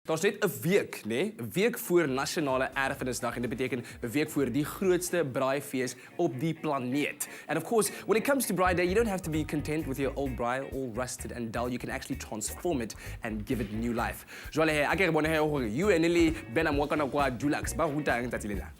Daar's net 'n week, né? 'n week voor Nasionale Erfenisdag en dit beteken 'n week voor die grootste braaifees op die planeet. And of course, when it comes to Braai Day, you don't have to be content with your old braai, all rusted and dull. You can actually transform it and give it new life. Jwale he, a ke re bone he hore Ewan le Bennum wa kana kwa Dulux ba rutang tsatsi lena.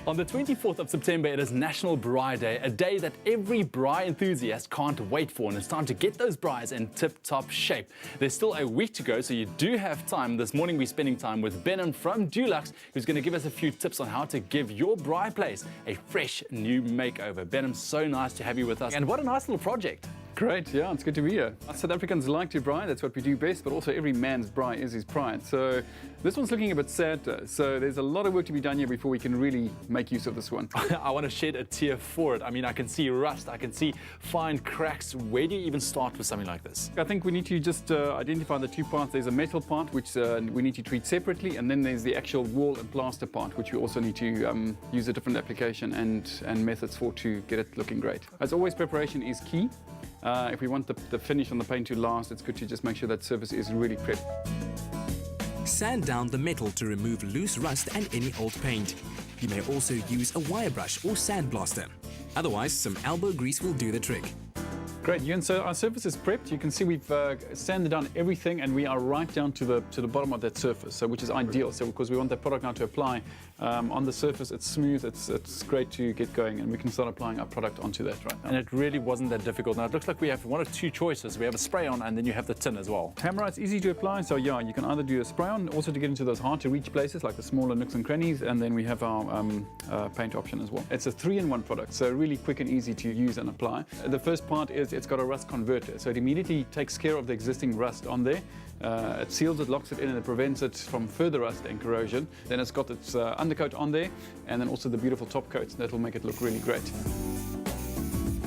On the 24th of September, it is National Braai Day, a day that every braai enthusiast can't wait for, and it's time to get those braais in tip-top shape. There's still a week to go, so you do have time. This morning we're spending time with Bennum from Dulux, who's going to give us a few tips on how to give your braai place a fresh new makeover. Bennum, so nice to have you with us, and what a nice little project. Great, yeah, it's good to be here. Us South Africans like to braai, that's what we do best, but also every man's braai is his pride. So this one's looking a bit sad though, so there's a lot of work to be done here before we can really make use of this one. I want to shed a tear for it. I mean, I can see rust, I can see fine cracks. Where do you even start with something like this? I think we need to just identify the two parts. There's a metal part, which we need to treat separately, and then there's the actual wall and plaster part, which we also need to use a different application and methods for to get it looking great. As always, preparation is key. If we want the finish on the paint to last, it's good to just make sure that surface is really prepped. Sand down the metal to remove loose rust and any old paint. You may also use a wire brush or sandblaster. Otherwise, some elbow grease will do the trick. Great, Ewan. So our surface is prepped. You can see we've sanded down everything, and we are right down to the bottom of that surface, so which is ideal. So because we want that product now to apply on the surface, it's smooth. It's great to get going, and we can start applying our product onto that right now. And it really wasn't that difficult. Now it looks like we have one or two choices. We have a spray on, and then you have the tin as well. Hammer, it's easy to apply. So yeah, you can either do a spray on, also to get into those hard to reach places like the smaller nooks and crannies, and then we have our paint option as well. It's a 3-in-1 product, so really quick and easy to use and apply. The first part is it's got a rust converter, so it immediately takes care of the existing rust on there. It seals it, locks it in, and it prevents it from further rust and corrosion. Then it's got its undercoat on there, and then also the beautiful top coat that will make it look really great.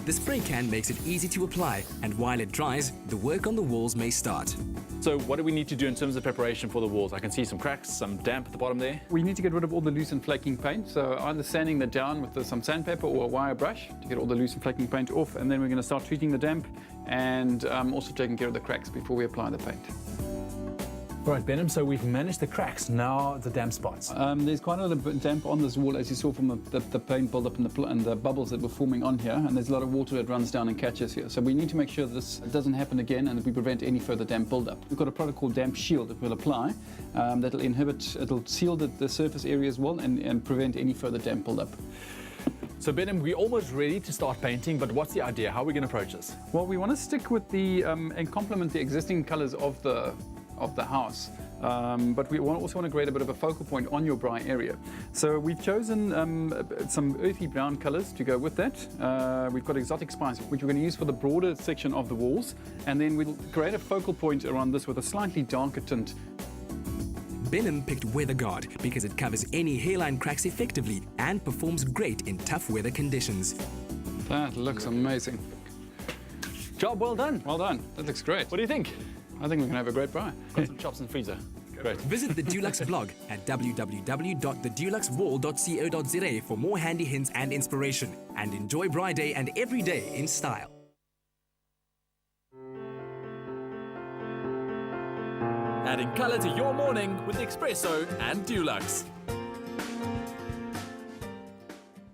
The spray can makes it easy to apply, and while it dries, the work on the walls may start. So what do we need to do in terms of preparation for the walls? I can see some cracks, some damp at the bottom there. We need to get rid of all the loose and flaking paint, so either sanding that down with some sandpaper or a wire brush to get all the loose and flaking paint off, and then we're going to start treating the damp and also taking care of the cracks before we apply the paint. All right, Bennum, so we've managed the cracks, now the damp spots. There's quite a lot of damp on this wall, as you saw from the paint build-up and the bubbles that were forming on here, and there's a lot of water that runs down and catches here. So we need to make sure this doesn't happen again and that we prevent any further damp build-up. We've got a product called Damp Shield that we'll apply it'll seal the surface area as well and prevent any further damp build-up. So Bennum, we're almost ready to start painting, but what's the idea? How are we going to approach this? Well, we want to stick with and complement the existing colors of the house, but we also want to create a bit of a focal point on your braai area. So we've chosen some earthy brown colors to go with that. We've got exotic spice, which we're going to use for the broader section of the walls, and then we'll create a focal point around this with a slightly darker tint. Bennum picked Weather Guard because it covers any hairline cracks effectively and performs great in tough weather conditions. That looks amazing. Job well done. Well done. That looks great. What do you think? I think we're going to have a great braai. Got some chops in the freezer. Great. Visit the Dulux blog at www.theduluxwall.co.za for more handy hints and inspiration. And enjoy Braai Day and every day in style. Adding colour to your morning with Espresso and Dulux.